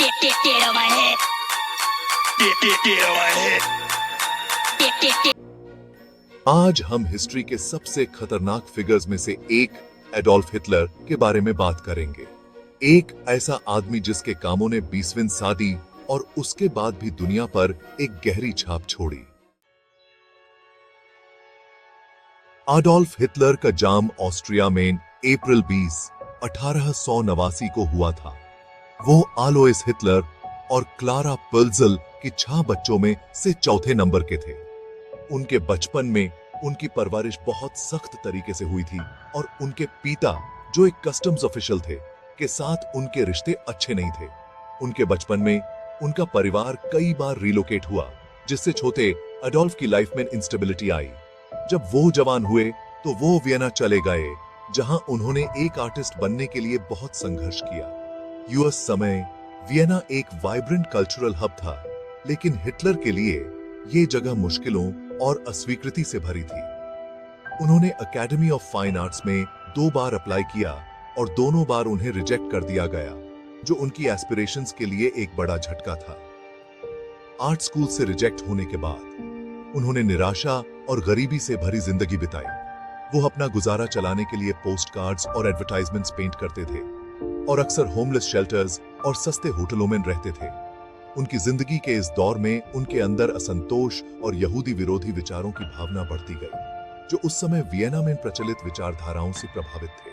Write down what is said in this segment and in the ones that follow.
Get on my head. Get on my head. आज हम history के सबसे खतरनाक फिगर्स में से एक एडोल्फ हिटलर के बारे में बात करेंगे। एक ऐसा आदमी जिसके कामों ने 20वीं सदी और उसके बाद भी दुनिया पर एक गहरी छाप छोड़ी। एडोल्फ हिटलर का जन्म ऑस्ट्रिया में अप्रैल 20, 1889 को हुआ था। वो आलोइस हिटलर और क्लारा पिल्ज़ल की 6 बच्चों में से चौथे नंबर के थे। उनके बचपन में उनकी परवरिश बहुत सख्त तरीके से हुई थी और उनके पिता, जो एक कस्टम्स ऑफिशियल थे, के साथ उनके रिश्ते अच्छे नहीं थे। उनके बचपन में उनका परिवार कई बार रिलोकेट हुआ, जिससे छोटे एडोल्फ की लाइफ में इंस्टेबिलिटी आई। जब वो जवान हुए तो वो वियना चले गए, जहां उन्होंने एक आर्टिस्ट बनने के लिए बहुत संघर्ष किया। यूएस समय वियना एक वाइब्रेंट कल्चरल हब था, लेकिन हिटलर के लिए ये जगह मुश्किलों और अस्वीकृति से भरी थी। उन्होंने एकेडमी ऑफ फाइन आर्ट्स में 2 बार अप्लाई किया और दोनों बार उन्हें रिजेक्ट कर दिया गया, जो उनकी एस्पिरेशंस के लिए एक बड़ा झटका था। आर्ट स्कूल से रिजेक्ट होने के बाद उन्होंने निराशा और गरीबी से भरी जिंदगी बिताई। वो अपना गुजारा चलाने के लिए पोस्ट कार्ड्स और एडवर्टाइजमेंट्स पेंट करते थे और अक्सर होमलेस शेल्टर्स और सस्ते होटलों में रहते थे। उनकी जिंदगी के इस दौर में उनके अंदर असंतोष और यहूदी विरोधी विचारों की भावना बढ़ती गई, जो उस समय वियना में प्रचलित विचारधाराओं से प्रभावित थे।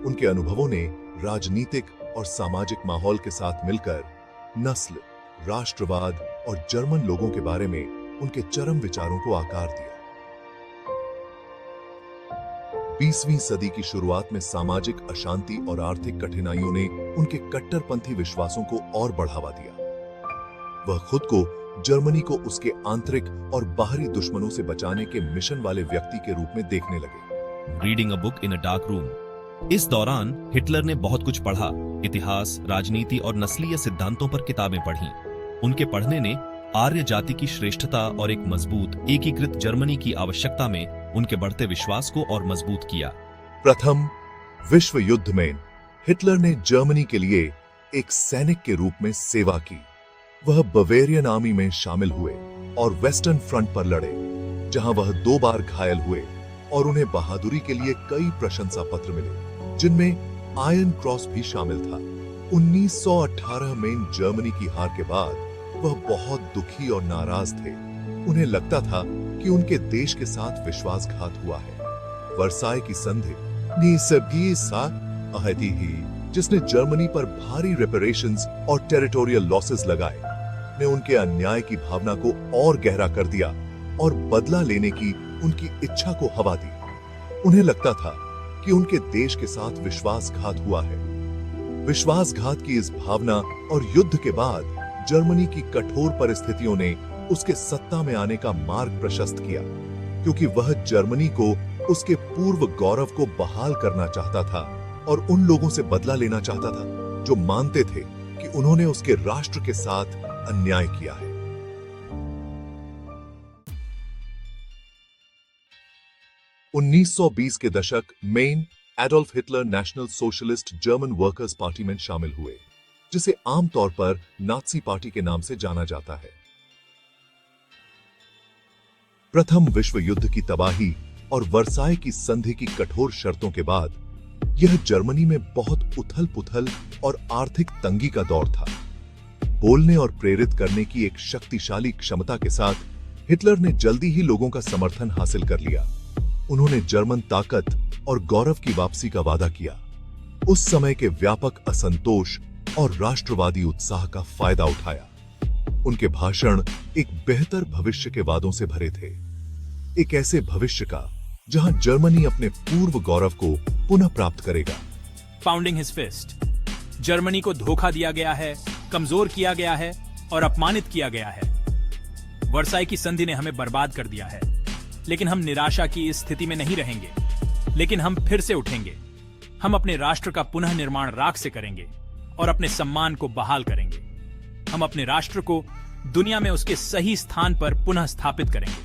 उनके अनुभवों ने राजनीतिक और सामाजिक माहौल के साथ मिलकर नस्ल, राष्ट्रवाद और जर्मन लोगों के बारे में उनके चरम विचारों को आकार दिया। 20वीं सदी की शुरुआत में सामाजिक अशांति और आर्थिक कठिनाइयों ने उनके कट्टरपंथी विश्वासों को और बढ़ावा दिया। वह खुद को जर्मनी को उसके आंतरिक और बाहरी दुश्मनों से बचाने के मिशन वाले व्यक्ति के रूप में देखने लगे। Reading a book in a dark room. इस दौरान हिटलर ने बहुत कुछ पढ़ा, इतिहास, राजनीति और नस्लीय सिद्धांतों पर किताबें पढ़ी। उनके पढ़ने ने आर्य जाति की श्रेष्ठता और एक मजबूत एकीकृत जर्मनी की आवश्यकता में उनके बढ़ते विश्वास को और मजबूत किया। प्रथम विश्व युद्ध में हिटलर ने जर्मनी के लिए एक सैनिक के रूप में सेवा की। वह बवेरियन आर्मी में शामिल हुए और वेस्टर्न फ्रंट पर लड़े, जहां वह 2 बार घायल हुए और उन्हें बहादुरी के लिए कई प्रशंसा पत्र मिले, जिनमें आयरन क्रॉस भी शामिल था। 1918 में जर्मनी की हार के बाद वह बहुत दुखी और नाराज थे। उन्हें लगता था कि उनके देश के साथ विश्वासघात हुआ है। वर्साई की संधि ने सभी साथ अहदी ही, जिसने जर्मनी पर भारी रेपरेशंस और टेरिटोरियल लॉसेस लगाए, ने उनके अन्याय की भावना को और गहरा कर दिया और बदला लेने की उनकी इच्छा को हवा दी। उन्हें लगता था कि उनके देश के साथ विश्वासघात हुआ है। विश्वासघात की इस भावना और युद्ध के बाद जर्मनी की कठोर परिस्थितियों ने उसके सत्ता में आने का मार्ग प्रशस्त किया, क्योंकि वह जर्मनी को उसके पूर्व गौरव को बहाल करना चाहता था और उन लोगों से बदला लेना चाहता था जो मानते थे कि उन्होंने उसके राष्ट्र के साथ अन्याय किया है। उन्नीस के दशक में Adolf Hitler national socialist German workers party में शामिल हुए, जिसे आमतौर पर नाजी पार्टी के नाम से जाना जाता है। प्रथम विश्व युद्ध की तबाही और वर्साई की संधि की कठोर शर्तों के बाद यह जर्मनी में बहुत उथल-पुथल और आर्थिक तंगी का दौर था। बोलने और प्रेरित करने की एक शक्तिशाली क्षमता के साथ हिटलर ने जल्दी ही लोगों का समर्थन हासिल कर लिया। उन्होंने जर्मन ताकत और गौरव की वापसी का वादा किया। उस समय के व्यापक असंतोष और राष्ट्रवादी उत्साह का फायदा उठाया। उनके भाषण एक बेहतर भविष्य के वादों से भरे थे, एक ऐसे भविष्य का जहां जर्मनी अपने पूर्व गौरव को पुनः प्राप्त करेगा। Founding his fist. जर्मनी को धोखा दिया गया है, कमजोर किया गया है और अपमानित किया गया है। वर्साई की संधि ने हमें बर्बाद कर दिया है, लेकिन हम निराशा की इस स्थिति में नहीं रहेंगे। लेकिन हम फिर से उठेंगे। हम अपने राष्ट्र का पुनः निर्माण राख से करेंगे और अपने सम्मान को बहाल करेंगे। हम अपने राष्ट्र को दुनिया में उसके सही स्थान पर पुनः स्थापित करेंगे।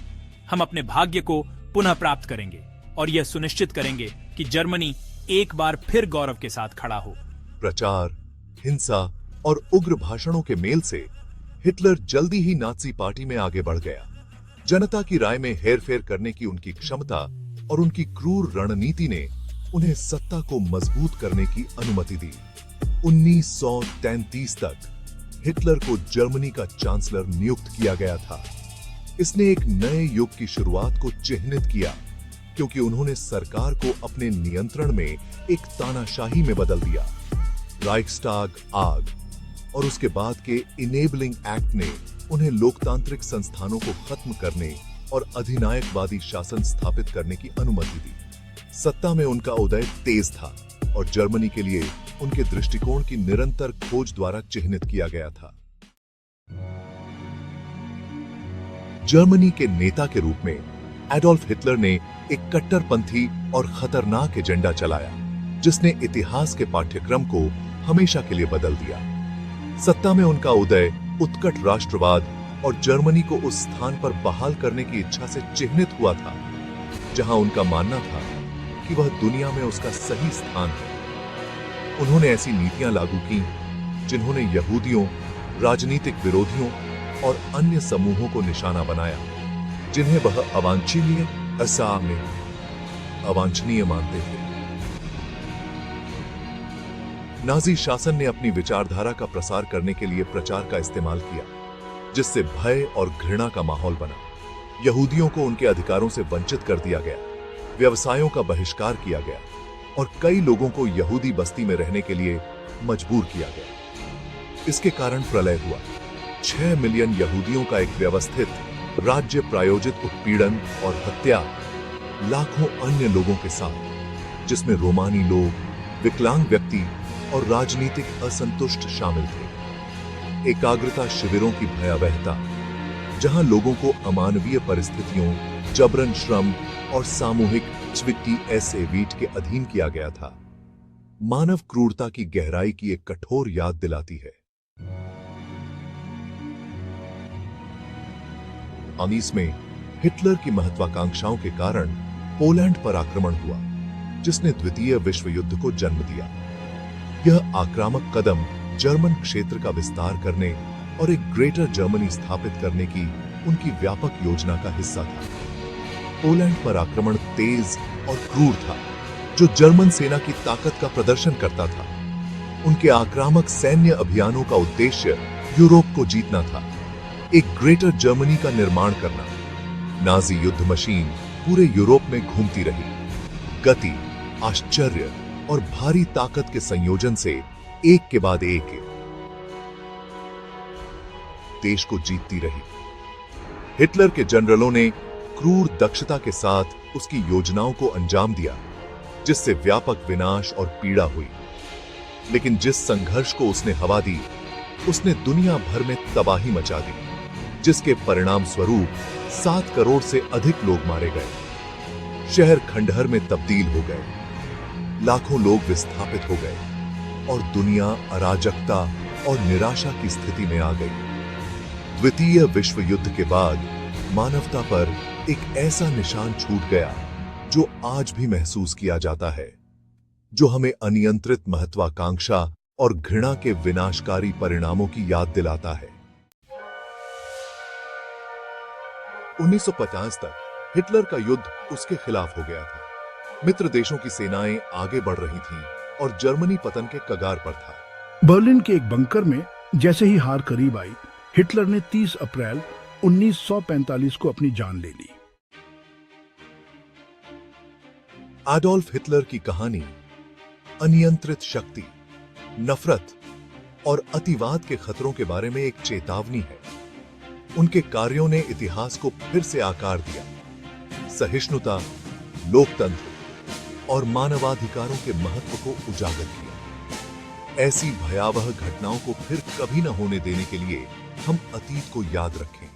हम अपने भाग्य को पुनः प्राप्त करेंगे और यह सुनिश्चित करेंगे कि जर्मनी एक बार फिर गौरव के साथ खड़ा हो। प्रचार, हिंसा और उग्र भाषणों के मेल से हिटलर जल्दी ही नाजी पार्टी में आगे बढ़ गया। जनता की राय में हेरफेर करने की उनकी क्षमता और उनकी क्रूर रणनीति ने उन्हें सत्ता को मजबूत करने की अनुमति दी। 1933 तक हिटलर को जर्मनी का चांसलर नियुक्त किया गया था। इसने एक नए युग की शुरुआत को चिह्नित किया, क्योंकि उन्होंने सरकार को अपने नियंत्रण में एक तानाशाही में बदल दिया। राइक्सटाग आग और उसके बाद के इनेबलिंग एक्ट ने उन्हें लोकतांत्रिक संस्थानों को खत्म करने और अधिनायकवादी शासन स्थापित करने की अनुमति दी। सत्ता में उनका उदय तेज था और जर्मनी के लिए उनके दृष्टिकोण की निरंतर खोज द्वारा चिह्नित किया गया था। जर्मनी के नेता के रूप में एडोल्फ हिटलर ने एक कट्टरपंथी और खतरनाक एजेंडा चलाया, जिसने इतिहास के पाठ्यक्रम को हमेशा के लिए बदल दिया। सत्ता में उनका उदय उत्कट राष्ट्रवाद और जर्मनी को उस स्थान पर बहाल करने की इच्छा से चिह्नित हुआ था जहां उनका मानना था कि वह दुनिया में उसका सही स्थान है। उन्होंने ऐसी नीतियां लागू की जिन्होंने यहूदियों, राजनीतिक विरोधियों और अन्य समूहों को निशाना बनाया, जिन्हें वह अवांछनीय मानते थे। नाजी शासन ने अपनी विचारधारा का प्रसार करने के लिए प्रचार का इस्तेमाल किया, जिससे भय और घृणा का माहौल बना। यहूदियों को उनके अधिकारों से वंचित कर दिया गया, व्यवसायों का बहिष्कार किया गया और कई लोगों को यहूदी बस्ती में रहने के लिए मजबूर किया गया। इसके कारण प्रलय हुआ। 6 मिलियन यहूदियों का एक व्यवस्थित, राज्य प्रायोजित उत्पीड़न और हत्या लाखों अन्य लोगों के साथ, जिसमें रोमानी लोग, विकलांग व्यक्ति और राजनीतिक असंतुष्ट शामिल थे। एकाग्रता शिविरों की भयावहता, जहां लोगों को अमानवीय परिस्थितियों, जबरन श्रम और सामूहिक वीट के अधीन किया गया था, मानव क्रूरता की गहराई की एक कठोर याद दिलाती है। 19 में हिटलर की महत्वाकांक्षाओं के कारण पोलैंड पर आक्रमण हुआ, जिसने द्वितीय विश्व युद्ध को जन्म दिया। यह आक्रामक कदम जर्मन क्षेत्र का विस्तार करने और एक ग्रेटर जर्मनी स्थापित करने की उनकी व्यापक योजना का हिस्सा था। पोलैंड पर आक्रमण तेज और क्रूर था, जो जर्मन सेना की ताकत का प्रदर्शन करता था। उनके आक्रामक सैन्य अभियानों का उद्देश्य यूरोप को जीतना था, एक ग्रेटर जर्मनी का निर्माण करना। नाजी युद्ध मशीन पूरे यूरोप में घूमती रही, गति, आश्चर्य और भारी ताकत के संयोजन से एक के बाद एक देश को जीतती रही। हिटलर के जनरलों ने क्रूर दक्षता के साथ उसकी योजनाओं को अंजाम दिया, जिससे व्यापक विनाश और पीड़ा हुई। लेकिन जिस संघर्ष को उसने हवा दी, उसने दुनिया भर में तबाही मचा दी, जिसके परिणाम स्वरूप 7 करोड़ से अधिक लोग मारे गए, शहर खंडहर में तब्दील हो गए, लाखों लोग विस्थापित हो गए और दुनिया अराजकता और निराशा की स्थिति में आ गई। द्वितीय विश्व युद्ध के बाद मानवता पर एक ऐसा निशान छूट गया जो आज भी महसूस किया जाता है, जो हमें अनियंत्रित महत्वाकांक्षा और घृणा के विनाशकारी परिणामों की याद दिलाता है। 1950 तक हिटलर का युद्ध उसके खिलाफ हो गया था। मित्र देशों की सेनाएं आगे बढ़ रही थीं और जर्मनी पतन के कगार पर था। बर्लिन के एक बंकर में जैसे ही हार करीब आई, हिटलर ने 30 अप्रैल 1945 को अपनी जान ले ली। एडोल्फ हिटलर की कहानी अनियंत्रित शक्ति, नफरत और अतिवाद के खतरों के बारे में एक चेतावनी है। उनके कार्यों ने इतिहास को फिर से आकार दिया, सहिष्णुता, लोकतंत्र और मानवाधिकारों के महत्व को उजागर किया। ऐसी भयावह घटनाओं को फिर कभी न होने देने के लिए हम अतीत को याद रखें।